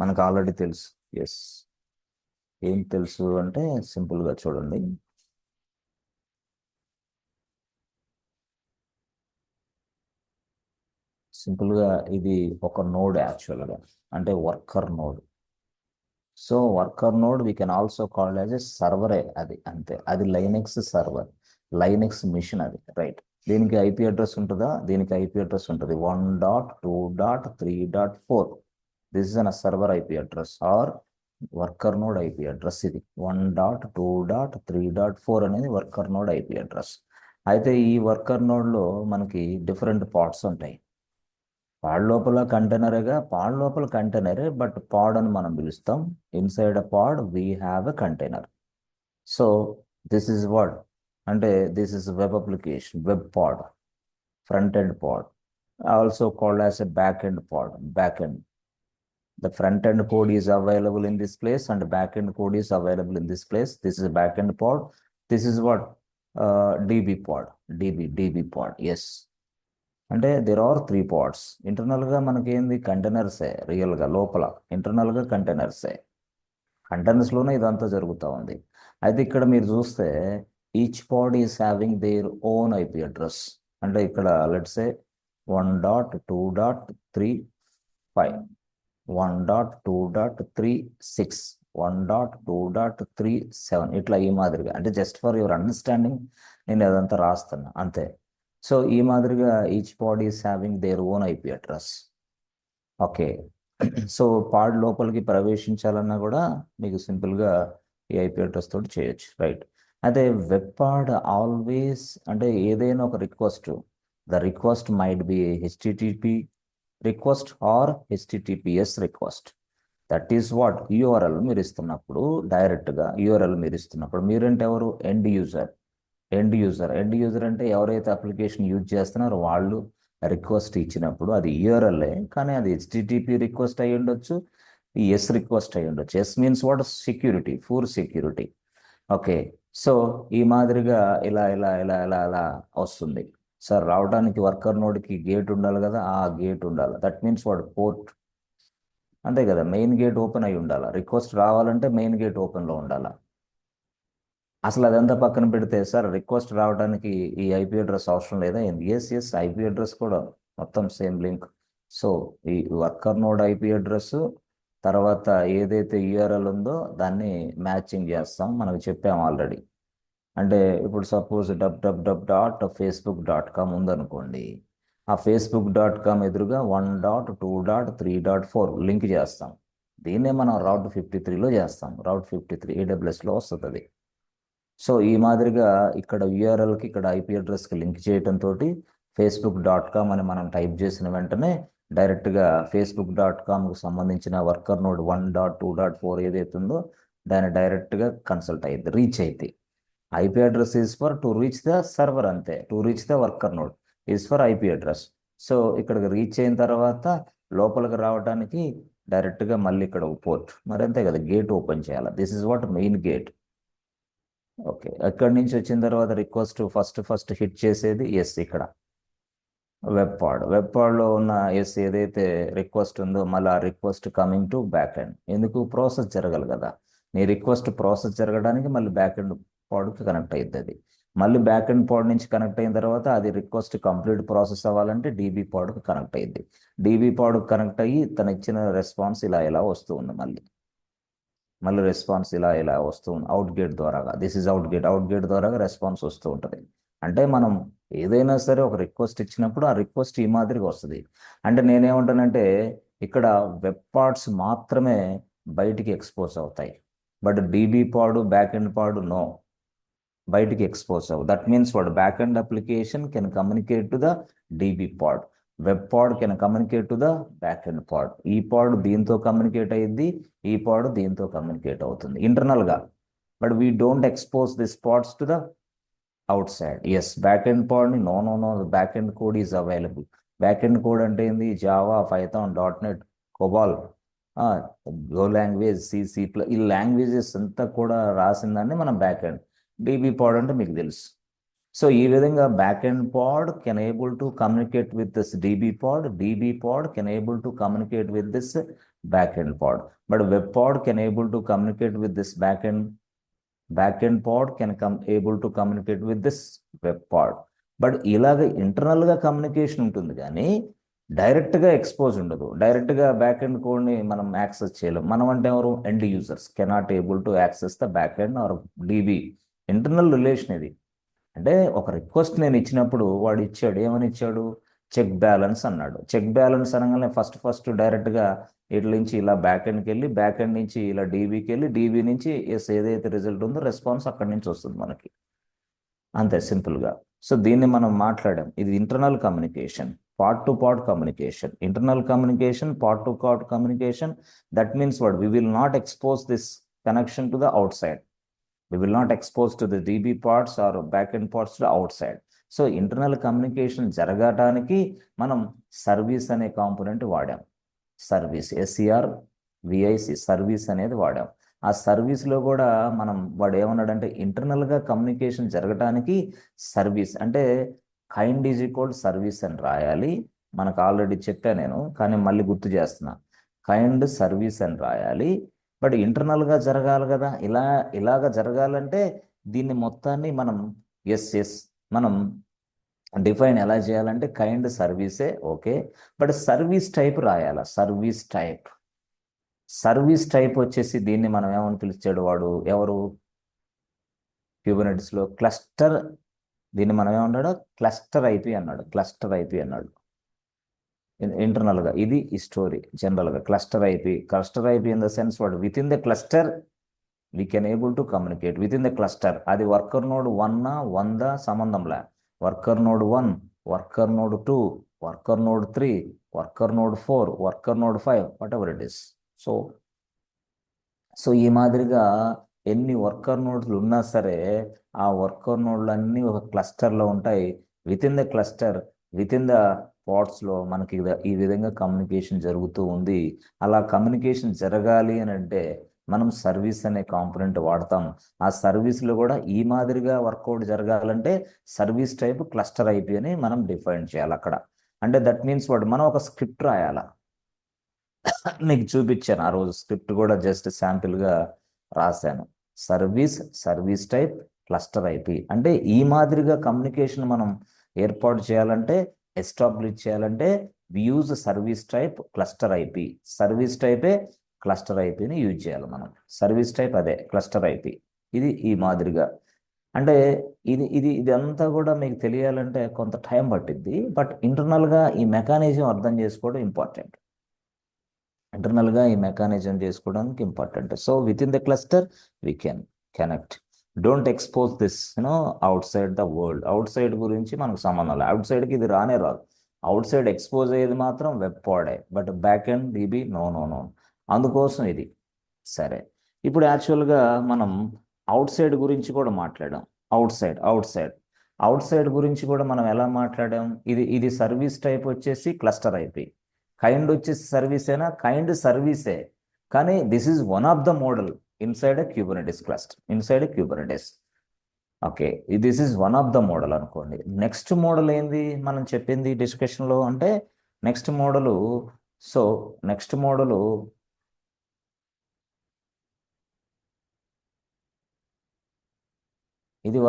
మనకు ఆల్రెడీ తెలుసు. ఎస్, ఏం తెలుసు అంటే సింపుల్గా చూడండి. సింపుల్గా ఇది ఒక నోడ్ యాక్చువల్గా, అంటే worker node. So worker node we can also called as a సర్వరే, అది అంతే. అది లైనెక్స్ సర్వర్, లైనెక్స్ మిషన్ అది, రైట్. దీనికి ఐపీ అడ్రస్ ఉంటుందా? దీనికి ఐపీ అడ్రస్ ఉంటుంది 1.2.3.4. This is an server IP address or worker node IP address. ఇది 1.2.3.4 అనేది వర్కర్ నోడ్ ఐపీ అడ్రస్. అయితే ఈ వర్కర్ నోడ్లో మనకి డిఫరెంట్ పార్ట్స్ ఉంటాయి. పాడ్ లోపల కంటైనరేగా, పాడ్ లోపల కంటైనరే, బట్ పాడ్ అని మనం పిలుస్తాం. Inside a pod we have a container. So this is what అంటే this is web application, web pod, front end pod, also called as a back end pod, back end. The front end code is available in this place and back end code is available in this place. This is a back end pod. This is what DB pod, DB pod. Yes. అంటే there are 3 parts. ఇంటర్నల్గా మనకి ఏంది, కంటైనర్సే. రియల్గా లోపల ఇంటర్నల్గా కంటైనర్సే, కంటైనర్స్లోనే ఇదంతా జరుగుతూ ఉంది. అయితే ఇక్కడ మీరు చూస్తే each pod is having their own IP address. అంటే ఇక్కడ లెట్సే 1.2.35, 1.2.36, 1.2.37, ఇట్లా ఈ మాదిరిగా. అంటే జస్ట్ ఫర్ యువర్ అండర్స్టాండింగ్ నేను అదంతా రాస్తున్నా అంతే. సో ఈ మాదిరిగా each pod is having their own IP address. Okay. So pod లోపలికి ప్రవేశించాలన్నా కూడా మీకు సింపుల్గా ఈ ఐపీ అడ్రస్ తోటి చేయొచ్చు, రైట్. అయితే వెబ్ పాడ్ ఆల్వేస్ అంటే ఏదైనా ఒక request, the request might be HTTP request or HTTPS request. That is what URL మీరు ఇస్తున్నప్పుడు, డైరెక్ట్గా యూఆర్ఎల్ మీరు ఇస్తున్నప్పుడు మీరంటే ఎవరు, ఎండ్ యూజర్. ఎండ్ యూజర్ అంటే ఎవరైతే అప్లికేషన్ యూజ్ చేస్తున్నారో వాళ్ళు రిక్వెస్ట్ ఇచ్చినప్పుడు అది యూఆర్ఎల్ఏ, కానీ అది హెచ్టిటిపి రిక్వెస్ట్ అయి ఉండొచ్చు, ఎస్ రిక్వెస్ట్ అయి ఉండొచ్చు. Yes means what, security, full security. Okay. So ఈ మాదిరిగా ఇలా ఇలా ఇలా ఇలా ఇలా వస్తుంది. సార్ రావడానికి వర్కర్ నోడ్కి గేట్ ఉండాలి కదా, ఆ గేట్ ఉండాలి. దట్ మీన్స్ వాట్, పోర్ట్, అంతే కదా. మెయిన్ గేట్ ఓపెన్ అయి ఉండాలి. రిక్వెస్ట్ రావాలంటే మెయిన్ గేట్ ఓపెన్లో ఉండాలి. అసలు అదంతా పక్కన పెడితే సార్ రిక్వెస్ట్ రావడానికి ఈ ఐపీ అడ్రస్ అవసరం లేదా? ఎస్ ఐపీ అడ్రస్ కూడా మొత్తం సేమ్ లింక్. సో ఈ వర్కర్ నోడ్ ఐపీ అడ్రస్ తర్వాత ఏదైతే యూఆర్ఎల్ ఉందో దాన్ని మ్యాచింగ్ చేస్తాం, మనకు చెప్పాము ఆల్రెడీ. అంటే ఇప్పుడు సపోజ్ www.facebook.com ఉందనుకోండి, ఆ facebook.com ఎదురుగా 1.2.3.4 లింక్ చేస్తాం. దీన్నే మనం రౌట్ 53లో చేస్తాం. రౌట్ 53 AWSలో వస్తుంది. సో ఈ మాదిరిగా ఇక్కడ యూఆర్ఎల్కి ఇక్కడ ఐపీ అడ్రస్కి లింక్ చేయడంతో facebook.com అని మనం టైప్ చేసిన వెంటనే డైరెక్ట్గా facebook.comకి సంబంధించిన వర్కర్ నోడ్ 1.2.4 ఏదైతే ఉందో దాన్ని డైరెక్ట్గా కన్సల్ట్ అయ్యింది, రీచ్ అయితే. IP address is for to reach the server, అంతే. To reach the worker node is for IP address. So ఇక్కడికి రీచ్ అయిన తర్వాత లోపలికి రావడానికి డైరెక్ట్గా మళ్ళీ ఇక్కడ పోర్ట్, మరి అంతే కదా, గేట్ ఓపెన్ చేయాలి. This is what main gate. Okay. ఎక్కడి నుంచి వచ్చిన తర్వాత రిక్వెస్ట్ ఫస్ట్ హిట్ చేసేది ఎస్, ఇక్కడ వెబ్ పాడ్లో ఉన్న ఎస్ ఏదైతే రిక్వెస్ట్ ఉందో మళ్ళీ ఆ request coming to back end. ఎందుకు, ప్రాసెస్ జరగాలి కదా. నీ రిక్వెస్ట్ ప్రాసెస్ జరగడానికి మళ్ళీ బ్యాక్ ఎండ్ పాడ్కి కనెక్ట్ అయ్యింది. అది మళ్ళీ బ్యాక్ ఎండ్ పాడ్ నుంచి కనెక్ట్ అయిన తర్వాత అది రిక్వెస్ట్ కంప్లీట్ ప్రాసెస్ అవ్వాలంటే డీబీ పాడ్కి కనెక్ట్ అయ్యింది. డీబీ పాడ్కి కనెక్ట్ అయ్యి తను ఇచ్చిన రెస్పాన్స్ ఇలా వస్తూ ఉంది. మళ్ళీ రెస్పాన్స్ ఇలా వస్తూ ఉంది అవుట్ గేట్ ద్వారాగా. దిస్ ఇస్ అవుట్ గేట్ ద్వారాగా రెస్పాన్స్ వస్తూ ఉంటుంది. అంటే మనం ఏదైనా సరే ఒక రిక్వెస్ట్ ఇచ్చినప్పుడు ఆ రిక్వెస్ట్ ఈ మాదిరిగా వస్తుంది. అంటే నేనేమంటానంటే ఇక్కడ వెబ్ పాడ్స్ మాత్రమే బయటికి ఎక్స్పోజ్ అవుతాయి, but DB pod back end pod no, బయటికి ఎక్స్పోజ్ అవ్వదు. దట్ మీన్స్ వాడు back end application can communicate to the DB pod, web pod can communicate to the back end pod. ఈ pod దీంతో communicate అయ్యింది, ఈ pod దీంతో communicate అవుతుంది ఇంటర్నల్గా. But we don't expose this pods to the outside. Yes, back end పాడ్ని no back end code is available. Back end code అంటే ఏంది, Java, Python, .NET, COBOL, go language, C ఈ languages అంతా కూడా రాసిందాన్ని మనం back end. DB పాడ్ అంటే మీకు తెలుసు. సో ఈ విధంగా back end pod can able to communicate with this DB pod can able to communicate with this backend pod. But web pod can able to communicate with this backend pod can come able to communicate with this web pod. But ఇలాగ ఇంటర్నల్గా communication ఉంటుంది కానీ డైరెక్ట్గా expose ఉండదు. డైరెక్ట్గా back end కోడ్ని మనం access చేయలేం. మనం అంటే ఎవరు? End users cannot able to access the back end or DB. Internal relation ఇది. అంటే ఒక రిక్వెస్ట్ నేను ఇచ్చినప్పుడు వాడు ఇచ్చాడు, ఏమని ఇచ్చాడు? చెక్ బ్యాలెన్స్ అన్నాడు. చెక్ బ్యాలెన్స్ అనగానే ఫస్ట్ డైరెక్ట్గా ఇట్ల నుంచి ఇలా బ్యాక్ ఎండ్కి వెళ్ళి, బ్యాక్ ఎండ్ నుంచి ఇలా డీబీకి వెళ్ళి, డీబీ నుంచి ఎస్ ఏదైతే రిజల్ట్ ఉందో రెస్పాన్స్ అక్కడి నుంచి వస్తుంది మనకి. అంతే సింపుల్గా. సో దీన్ని మనం మాట్లాడాం. ఇది internal communication, part to part communication. Internal communication, part to part communication. That means what? We will not expose this connection to the outside. We will not expose to the DB parts or backend parts to the outside. So internal communication జరగటానికి మనం service అనే component వాడాం. Service, SERVIS, service అనేది వాడాం. ఆ సర్వీస్లో కూడా మనం వాడు ఏమన్నాడంటే ఇంటర్నల్గా కమ్యూనికేషన్ జరగటానికి సర్వీస్ అంటే కైండ్ ఈజ్ ఈక్వల్ సర్వీస్ అని రాయాలి. మనకు ఆల్రెడీ చెప్పా నేను, కానీ మళ్ళీ గుర్తు చేస్తున్నా. కైండ్ సర్వీస్ అని రాయాలి. బట్ ఇంటర్నల్గా జరగాలి కదా. ఇలాగ జరగాలంటే దీన్ని మొత్తాన్ని మనం మనం డిఫైన్ ఎలా చేయాలంటే కైండ్ సర్వీసే. ఓకే, బట్ సర్వీస్ టైప్ రాయాల. సర్వీస్ టైప్ వచ్చేసి దీన్ని మనం ఏమని పిలిచాడు వాడు? ఎవరు? క్యూబర్నెటిస్లో క్లస్టర్. దీన్ని మనం ఏమన్నాడు? క్లస్టర్ ఐపీ అన్నాడు. ఇంటర్నల్గా ఇది ఈ స్టోరీ. జనరల్గా cluster IP in the sense వాడు within the cluster we can able to communicate within the cluster. అది వర్కర్ నోడ్ 100 సంబంధంలా. Worker node 1, worker node 2, worker node 3, worker node 4, worker node 5, whatever it is. So ఈ మాదిరిగా ఎన్ని worker నోడ్లు ఉన్నా సరే ఆ worker నోడ్లు అన్నీ ఒక క్లస్టర్లో ఉంటాయి. Within the cluster, within the పాడ్స్లో మనకి ఈ విధంగా కమ్యూనికేషన్ జరుగుతూ ఉంది. అలా కమ్యూనికేషన్ జరగాలి అని అంటే మనం సర్వీస్ అనే కాంపోనెంట్ వాడతాం. ఆ సర్వీస్లో కూడా ఈ మాదిరిగా వర్కౌట్ జరగాలంటే సర్వీస్ టైప్ క్లస్టర్ ఐపీ అని మనం డిఫైన్ చేయాలి అక్కడ. అంటే దట్ మీన్స్ మనం ఒక స్క్రిప్ట్ రాయాల. నీకు చూపించాను ఆ రోజు స్క్రిప్ట్ కూడా, జస్ట్ శాంపిల్గా రాశాను. సర్వీస్ టైప్ క్లస్టర్ ఐపీ అంటే ఈ మాదిరిగా కమ్యూనికేషన్ మనం ఏర్పాటు చేయాలంటే, ఎస్టాబ్లిష్ చేయాలంటే we use service type cluster IP. Service టైపే క్లస్టర్ ఐపీని యూజ్ చేయాలి మనం. సర్వీస్ టైప్ అదే క్లస్టర్ ఐపీ. ఇది ఈ మాదిరిగా. అంటే ఇదంతా కూడా మీకు తెలియాలంటే కొంత టైం పట్టిద్ది. బట్ ఇంటర్నల్గా ఈ మెకానిజం అర్థం చేసుకోవడం ఇంపార్టెంట్. చేసుకోవడానికి important. So with in the cluster we can connect. Don't expose this out side the world. Out side గురించి మనకు సంబంధం లేదు. అవుట్ సైడ్కి ఇది రానే రాదు. అవుట్ సైడ్ ఎక్స్పోజ్ అయ్యేది మాత్రం వెబ్ పాడే, but back end DB no. అందుకోసం ఇది. సరే, ఇప్పుడు యాక్చువల్గా మనం అవుట్ సైడ్ గురించి కూడా మాట్లాడాం. అవుట్ సైడ్ గురించి కూడా మనం ఎలా మాట్లాడాం? ఇది సర్వీస్ టైప్ వచ్చేసి క్లస్టర్ ఐపీ. కైండ్ వచ్చేసి సర్వీసేనా? కైండ్ సర్వీసే, కానీ this is one of the model inside a Kubernetes cluster, inside a Kubernetes. Okay, this is one of the model అనుకోండి. నెక్స్ట్ మోడల్ ఏంది మనం చెప్పింది డిస్కషన్లో అంటే నెక్స్ట్ మోడలు